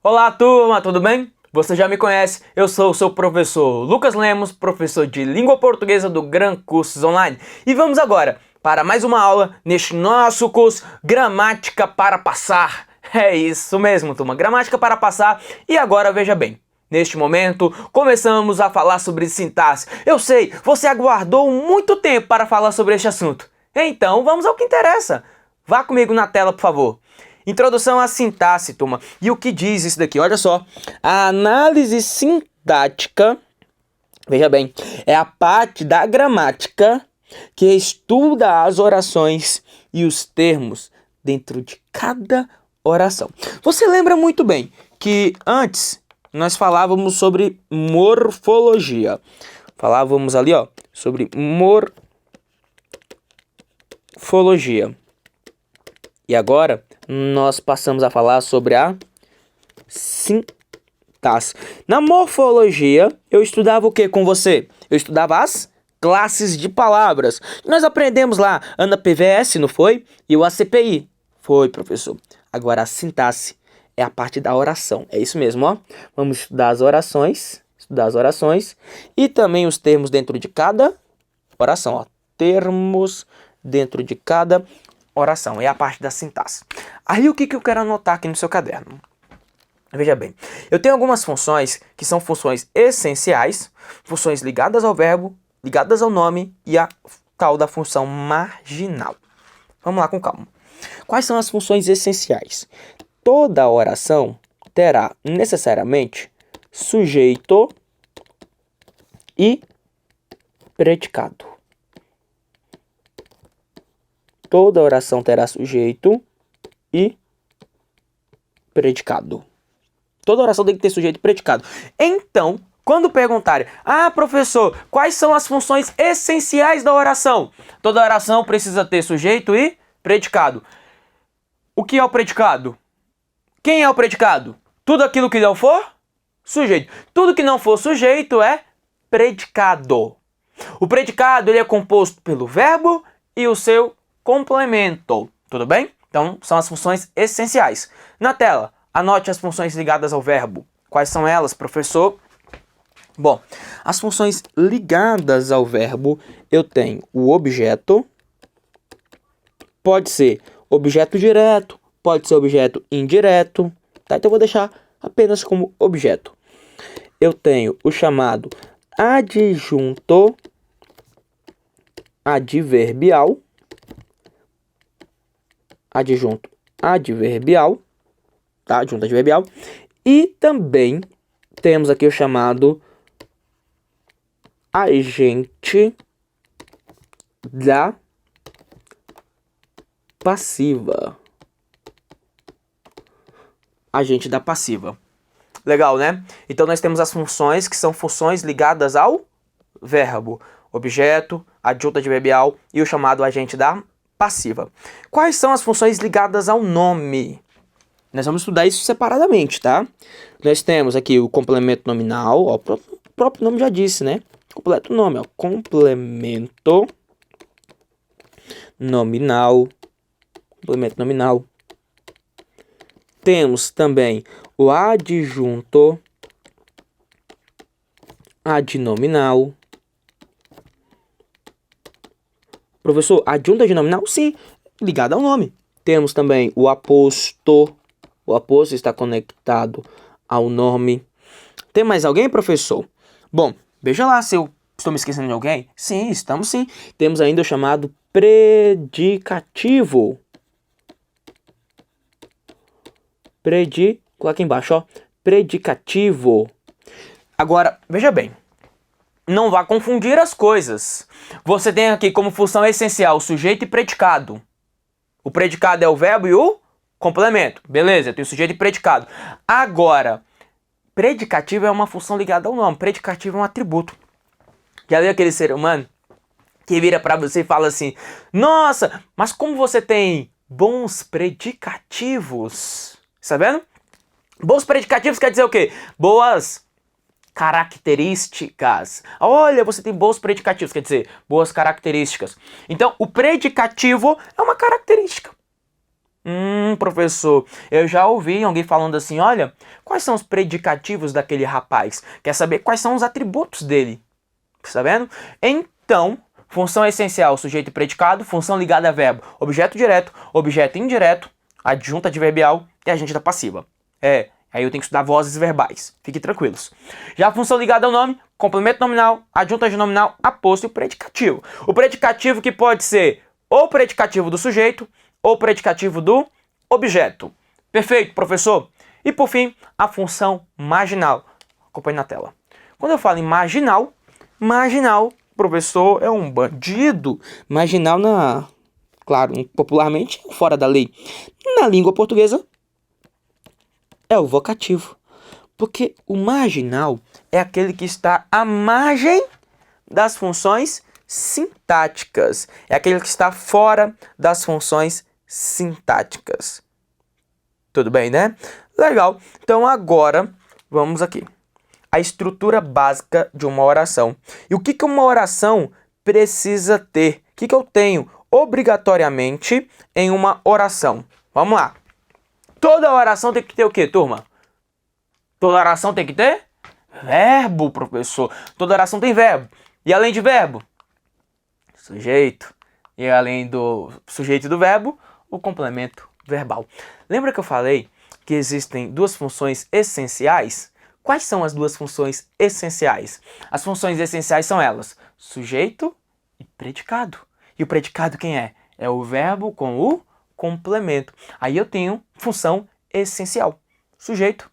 Olá, turma, tudo bem? Você já me conhece, eu sou o seu professor Lucas Lemos, professor de Língua Portuguesa do Gran Cursos Online. E vamos agora para mais uma aula neste nosso curso Gramática para Passar. É isso mesmo, turma, Gramática para Passar. E agora veja bem, neste momento começamos a falar sobre sintaxe. Eu sei, você aguardou muito tempo para falar sobre este assunto. Então vamos ao que interessa. Vá comigo na tela, por favor. Introdução à sintaxe, turma. E o que diz isso daqui? Olha só. A análise sintática, veja bem, é a parte da gramática que estuda as orações e os termos dentro de cada oração. Você lembra muito bem que antes nós falávamos sobre morfologia. Falávamos ali, ó, sobre morfologia. E agora nós passamos a falar sobre a sintaxe. Na morfologia, eu estudava o que com você? Eu estudava as classes de palavras. Nós aprendemos lá ANA-PVS, não foi? E o ACPI. Foi, professor. Agora a sintaxe é a parte da oração. É isso mesmo, ó. Vamos estudar as orações. E também os termos dentro de cada oração, ó. Termos dentro de cada oração, é a parte da sintaxe. Aí o que eu quero anotar aqui no seu caderno? Veja bem, eu tenho algumas funções que são funções essenciais, funções ligadas ao verbo, ligadas ao nome e a tal da função marginal. Vamos lá com calma. Quais são as funções essenciais? Toda oração terá necessariamente sujeito e predicado. Toda oração terá sujeito e predicado. Toda oração tem que ter sujeito e predicado. Então, quando perguntarem, professor, quais são as funções essenciais da oração? Toda oração precisa ter sujeito e predicado. O que é o predicado? Quem é o predicado? Tudo aquilo que não for sujeito. Tudo que não for sujeito é predicado. O predicado ele é composto pelo verbo e o seu complemento, tudo bem? Então, são as funções essenciais. Na tela, anote as funções ligadas ao verbo. Quais são elas, professor? Bom, as funções ligadas ao verbo, eu tenho o objeto, pode ser objeto direto, pode ser objeto indireto, tá? Então, eu vou deixar apenas como objeto. Eu tenho o chamado adjunto adverbial, tá? Adjunto adverbial. E também temos aqui o chamado agente da passiva. Agente da passiva. Legal, né? Então nós temos as funções que são funções ligadas ao verbo, objeto, adjunto adverbial e o chamado agente da passiva. Quais são as funções ligadas ao nome? Nós vamos estudar isso separadamente, tá? Nós temos aqui o complemento nominal, ó, o próprio nome já disse, né? Completo nome, ó, complemento nominal. Temos também o adjunto adnominal. Professor, adjunto adnominal? Sim, ligado ao nome. Temos também o aposto. O aposto está conectado ao nome. Tem mais alguém, professor? Bom, veja lá se eu estou me esquecendo de alguém. Sim, estamos sim. Temos ainda o chamado predicativo. Coloca embaixo, ó. Predicativo. Agora, veja bem. Não vá confundir as coisas. Você tem aqui como função essencial o sujeito e predicado. O predicado é o verbo e o complemento. Beleza, eu tenho sujeito e predicado. Agora, predicativo é uma função ligada ao nome. Predicativo é um atributo. Já viu aquele ser humano que vira pra você e fala assim: nossa, mas como você tem bons predicativos? Está vendo? Bons predicativos quer dizer o quê? Boas características. Olha, você tem bons predicativos, quer dizer, boas características. Então, o predicativo é uma característica. Professor, eu já ouvi alguém falando assim, olha, quais são os predicativos daquele rapaz? Quer saber quais são os atributos dele? Tá vendo? Então, função essencial, sujeito e predicado, função ligada a verbo, objeto direto, objeto indireto, adjunta adverbial e agente da passiva. Aí eu tenho que estudar vozes verbais. Fiquem tranquilos. Já a função ligada ao nome, complemento nominal, adjunta de nominal, aposto e o predicativo. O predicativo que pode ser ou predicativo do sujeito ou predicativo do objeto. Perfeito, professor? E por fim, a função marginal. Acompanhe na tela. Quando eu falo em marginal, professor, é um bandido. Marginal claro, popularmente fora da lei. Na língua portuguesa, é o vocativo. Porque o marginal é aquele que está à margem das funções sintáticas. É aquele que está fora das funções sintáticas. Tudo bem, né? Legal. Então agora, vamos aqui. A estrutura básica de uma oração. E o que uma oração precisa ter? O que eu tenho obrigatoriamente em uma oração? Vamos lá. Toda oração tem que ter o quê, turma? Toda oração tem que ter verbo, professor. Toda oração tem verbo. E além de verbo? Sujeito. E além do sujeito e do verbo, o complemento verbal. Lembra que eu falei que existem duas funções essenciais? Quais são as duas funções essenciais? As funções essenciais são elas: sujeito e predicado. E o predicado quem é? É o verbo com o complemento. Aí eu tenho função essencial: sujeito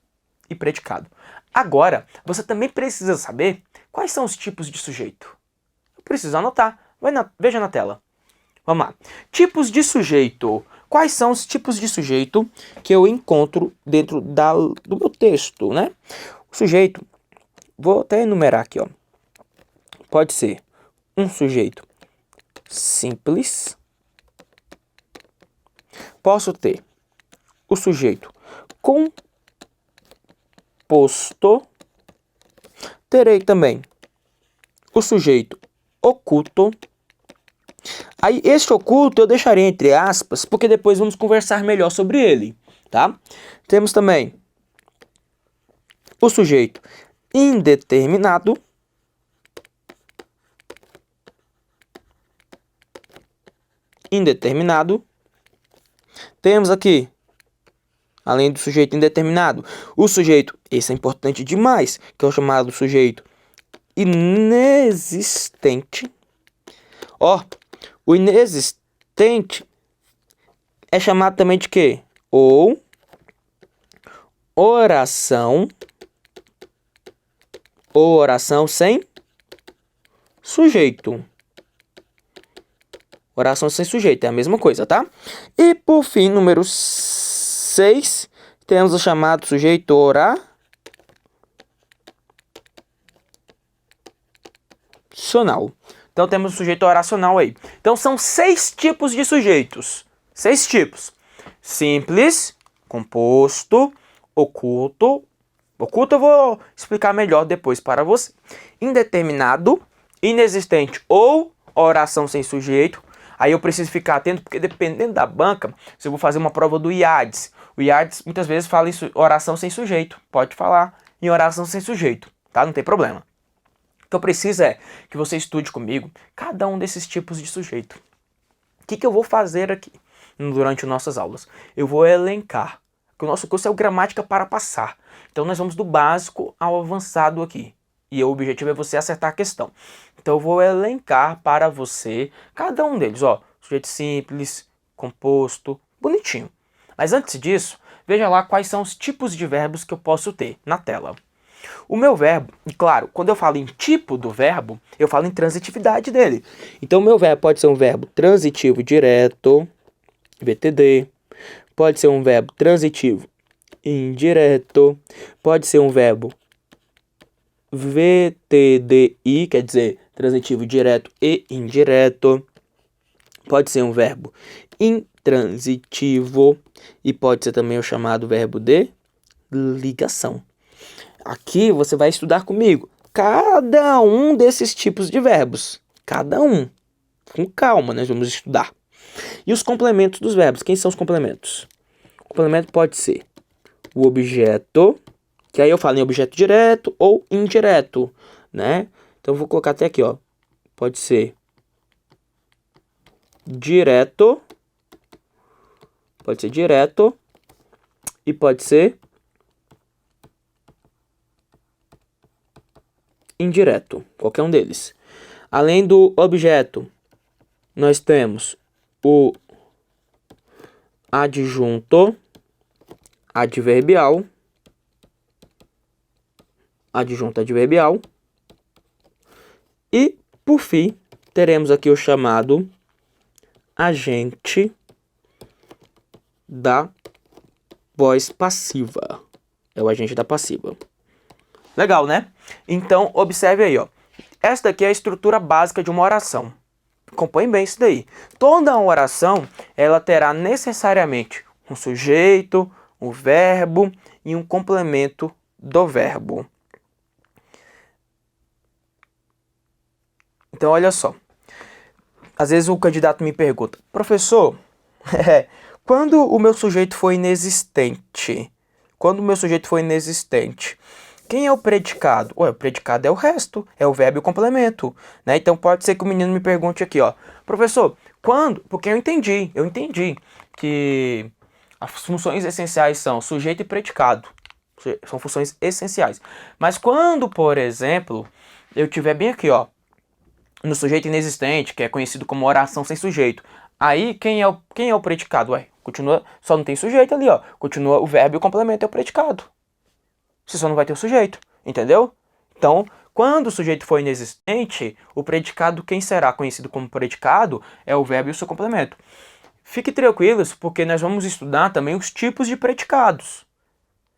e predicado. Agora, você também precisa saber quais são os tipos de sujeito. Eu preciso anotar. Veja na tela. Vamos lá. Tipos de sujeito. Quais são os tipos de sujeito que eu encontro dentro do meu texto, né? O sujeito, vou até enumerar aqui, ó. Pode ser um sujeito simples. Posso ter o sujeito composto. Terei também o sujeito oculto. Aí, este oculto eu deixarei entre aspas, porque depois vamos conversar melhor sobre ele, tá? Temos também o sujeito indeterminado. Temos aqui, além do sujeito indeterminado, o sujeito, esse é importante demais, que é o chamado sujeito inexistente. Ó, o inexistente é chamado também de quê? Ou oração sem sujeito. Oração sem sujeito, é a mesma coisa, tá? E por fim, número 6, temos o chamado sujeito oracional. Então temos o sujeito oracional aí. Então são 6 tipos de sujeitos. 6 tipos. Simples, composto, oculto. Oculto eu vou explicar melhor depois para você. Indeterminado, inexistente ou oração sem sujeito. Aí eu preciso ficar atento, porque dependendo da banca, se eu vou fazer uma prova do IADS, o IADS muitas vezes fala em oração sem sujeito. Pode falar em oração sem sujeito, tá? Não tem problema. O que eu preciso é que você estude comigo cada um desses tipos de sujeito. O que eu vou fazer aqui durante nossas aulas? Eu vou elencar, porque o nosso curso é o Gramática para Passar. Então nós vamos do básico ao avançado aqui. E o objetivo é você acertar a questão. Então eu vou elencar para você cada um deles. Ó, sujeito simples, composto, bonitinho. Mas antes disso, veja lá quais são os tipos de verbos que eu posso ter na tela. O meu verbo, e claro, quando eu falo em tipo do verbo, eu falo em transitividade dele. Então o meu verbo pode ser um verbo transitivo direto, VTD. Pode ser um verbo transitivo indireto. Pode ser um verbo VTDI, quer dizer, transitivo direto e indireto. Pode ser um verbo intransitivo e pode ser também o chamado verbo de ligação. Aqui você vai estudar comigo cada um desses tipos de verbos. Cada um. Com calma, nós vamos estudar. E os complementos dos verbos, quem são os complementos? O complemento pode ser o objeto, que aí eu falo em objeto direto ou indireto, né? Então eu vou colocar até aqui, ó. Pode ser direto, e pode ser indireto, qualquer um deles. Além do objeto, nós temos o adjunto adverbial, e, por fim, teremos aqui o chamado agente da voz passiva. É o agente da passiva. Legal, né? Então, observe aí, ó. Esta aqui é a estrutura básica de uma oração. Acompanhe bem isso daí. Toda oração, ela terá necessariamente um sujeito, um verbo e um complemento do verbo. Então, olha só. Às vezes o candidato me pergunta, professor, quando o meu sujeito foi inexistente? Quem é o predicado? Ué, o predicado é o resto, é o verbo e o complemento, né? Então pode ser que o menino me pergunte aqui, ó, professor, quando? Porque eu entendi que as funções essenciais são sujeito e predicado, são funções essenciais. Mas quando, por exemplo, eu tiver bem aqui, ó, no sujeito inexistente, que é conhecido como oração sem sujeito, aí quem é o predicado? Ué, continua, só não tem sujeito ali, ó, continua o verbo e o complemento é o predicado. Você só não vai ter o sujeito, entendeu? Então, quando o sujeito for inexistente, o predicado, quem será conhecido como predicado, é o verbo e o seu complemento. Fique tranquilos, porque nós vamos estudar também os tipos de predicados.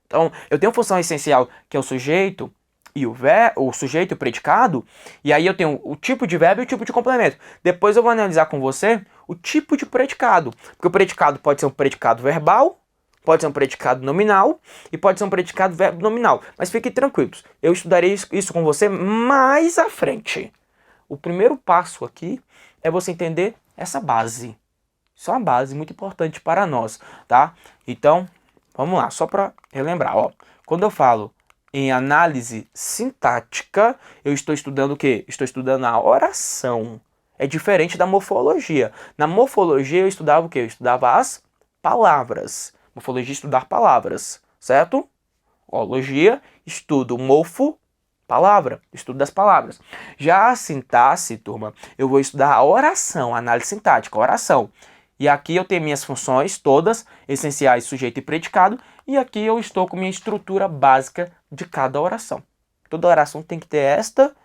Então, eu tenho função essencial, que é o sujeito e o sujeito e o predicado, e aí eu tenho o tipo de verbo e o tipo de complemento. Depois eu vou analisar com você o tipo de predicado, porque o predicado pode ser um predicado verbal, pode ser um predicado nominal e pode ser um predicado verbo nominal. Mas fiquem tranquilos, eu estudarei isso com você mais à frente. O primeiro passo aqui é você entender essa base. Isso é uma base muito importante para nós, tá? Então, vamos lá, só para relembrar. Ó, quando eu falo em análise sintática, eu estou estudando o quê? Estou estudando a oração. É diferente da morfologia. Na morfologia eu estudava o quê? Eu estudava as palavras. Morfologia, estudar palavras, certo? Ó, logia, estudo morfo, palavra, estudo das palavras. Já a sintaxe, turma, eu vou estudar a oração, a análise sintática, a oração. E aqui eu tenho minhas funções todas, essenciais, sujeito e predicado, e aqui eu estou com minha estrutura básica de cada oração. Toda oração tem que ter esta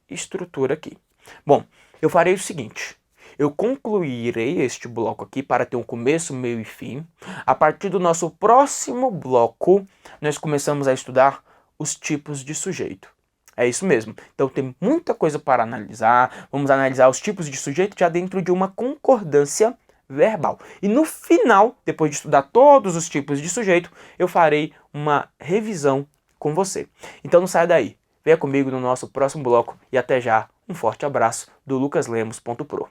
estrutura aqui. Bom, eu farei o seguinte. Eu concluirei este bloco aqui para ter um começo, meio e fim. A partir do nosso próximo bloco, nós começamos a estudar os tipos de sujeito. É isso mesmo. Então tem muita coisa para analisar. Vamos analisar os tipos de sujeito já dentro de uma concordância verbal. E no final, depois de estudar todos os tipos de sujeito, eu farei uma revisão com você. Então não saia daí. Venha comigo no nosso próximo bloco e até já. Um forte abraço do lucaslemos.pro.